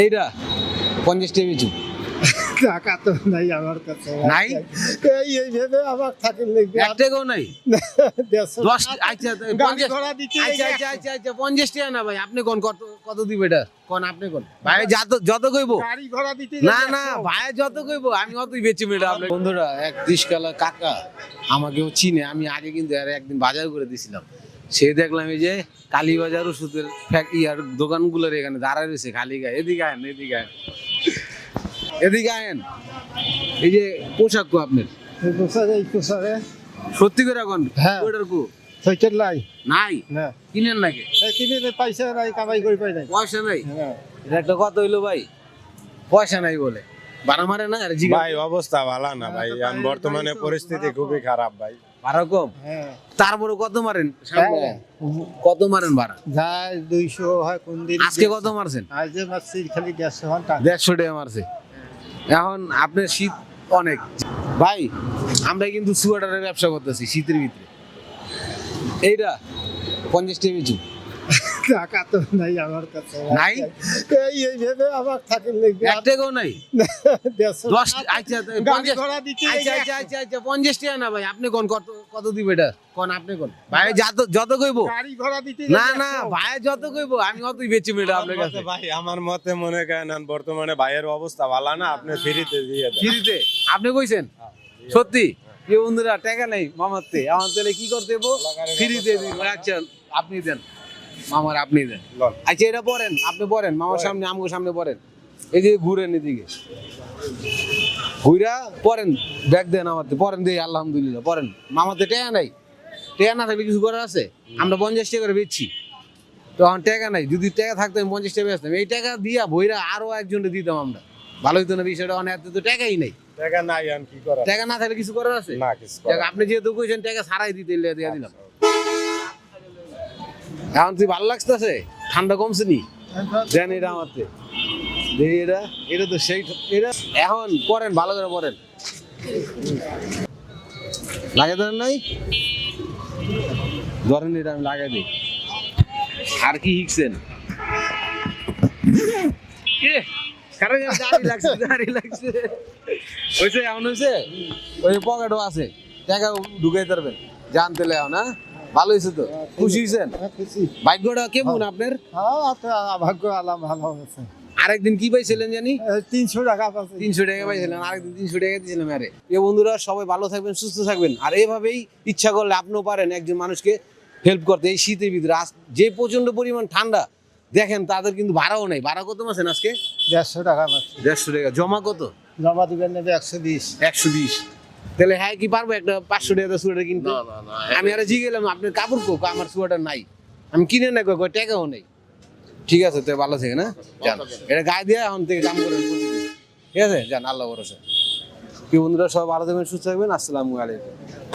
এইটা 50 টাকা বেচু টাকা তো নাই আমার কাছে নাই এই ভেবে আমার থাকে লাগবে এক টাকাও নাই 10 আচ্ছা গাড়ি ঘোড়া দিতে আচ্ছা 50 টাকা না ভাই আপনি কোন কত দিবে এটা কোন আপনি কোন ভাই যত কইবো গাড়ি ঘোড়া দিতে না ভাই যত কইবো আমি অতই বেচি মেটা আপনি বন্ধুরা এক 30 কালা কাকা আমাকেও চিনে আমি আগে কিন্তু আর একদিন বাজার করে দিছিলাম সে দেখলাম এই যে কালীবাজার ওষুধের ইয়ার দোকানগুলোর এখানে দাঁড়ায় রয়েছে খালি গায়ে এদিকে আয়েন এই যে পোশাক কো আপনার পোষারে সত্যি করে এখন হ্যাঁ। ওটার কো সাইকেল নাই নাই না কিনেন নাকি কিনে পয়সা নাই কামাই করে পাই নাই পয়সা নাই হ্যাঁ এটা একটা কত হইলো ভাই পয়সা নাই বলে বাড়া মারে না আর জিগা ভাই অবস্থা ভালো না ভাই এখন বর্তমানে পরিস্থিতি খুবই খারাপ ভাই ভাড়া কম হ্যাঁ তারপরে কত মারেন সামনে কত মারেন ভাড়া যায় 200 হয় কোন দিন আজকে কত মারছেন আজ যে মাসি খালি 150 ঘন্টা 150 টাকা মারছে এখন আপনার শীত অনেক ভাই আমরা কিন্তু সোয়েটারের ব্যবসা করতেছি শীতের ভিতরে এইটা 50 টাকা বেচু টাকা তো নাই আমার কাছে নাই এই ভেবে আমার থাকে লাগবে এক টাকাও নাই 10 আচ্ছা গাড়ি ঘোড়া দিতে আচ্ছা 50 টাকা না ভাই আপনি কোন কত দিবে এটা কোন আপনি কোন ভাই যত কইবো গাড়ি ঘোড়া দিতে না ভাই যত কইবো আমি অতই বেচি মেটা আপনার কাছে ভাই আমার মতে মনে করেন এখন বর্তমানে ভাইয়ের অবস্থা ভালো না আপনি ফ্রিতে দিয়ে দেন ফ্রিতে আপনি কইছেন সত্যি এ বন্ধুরা টাকা নাই মামাতে আমার তাহলে কি করতে হবো ফ্রিতে দিন আচ্ছা আপনি দেন মামার আপনি দেন আচ্ছা এটা পড়েন আপনি পড়েন মামার সামনে আমগো সামনে পড়েন এই যে ঘুরেন এদিকে ঘুরা পড়েন ব্যাগ দেন আমাদের পড়েন দিয়ে আলহামদুলিল্লাহ পড়েন মামাতে টাকা নাই টাকা না থাকলে কিছু করার আছে আমরা 50 টাকা করে বেচছি তো এখন টাকা নাই যদি টাকা থাকতো আমি 50 টাকা বেচতাম এই টাকা দিয়া বইরা আরো একজনকে দিতাম আমরা ভালো হইতো না বিষয়টা অনেক এত তো টাকাই নাই টাকা নাই এখন কি করা টাকা না থাকলে কিছু করার আছে না কিছু দেখ, আপনি যেহেতু কইছেন টাকা ছাড়াই দিতে দিয়ে দিলাম এখন তুই ভালো লাগতেছে ঠান্ডা কমছে নি দেন এটা আমারতে দেখি এটা তো সেই এটা এখন পড়েন ভালো করে পড়েন লাগাই দেন নাই ধরেন এটা আমি লাগাই দিই আর কি শিখছেন কারণ দাঁড়িয়ে লাগছে হয়েছে এমন হয়েছে ওই পকেটও আছে টাকা ঢুকাই পারবেন জানতে লেও না ভালো হয়েছে তো খুশি হয়েছেন খুশি ভাগ্যটা কেমন আপনার হ্যাঁ ভাগ্য আলাম ভালো আছে আরেকদিন কি পাইছিলেন জানি 300 টাকা পাচ্ছি 300 টাকা পাইছিলেন আরেকদিন 300 টাকা দিয়েছিলাম আরে এ বন্ধুরা সবাই ভালো থাকবেন সুস্থ থাকবেন আর এইভাবেই ইচ্ছা করলে আপনিও পারেন একজন মানুষকে হেল্প করতে এই শীতের ভিতরে যে প্রচন্ড পরিমাণ ঠান্ডা দেখেন তাদের কিন্তু ভাড়াও নেই ভাড়া কত মাসেন আজকে 150 টাকা পাচ্ছি 150 টাকা জমা কত জমা দিবেন নেবে 120 120 তাহলে হ্যাঁ কি পারবো একটা 500 টাকা সোয়েটার কিনতে আমি আরে জিগেলাম আপনার কাপড় কোক আমার সোয়েটার নাই আমি কিনে না কই টাকাও নেই ঠিক আছে তো ভালো থেকে না যান এটা গায়ে দিয়ে এখন থেকে কাম করেন প্রতিদিন ঠিক আছে যান আল্লাহ ভরসা কি বন্ধুরা সব ভালো থাকবেন সুস্থ থাকবেন আসসালামু আলাইকুম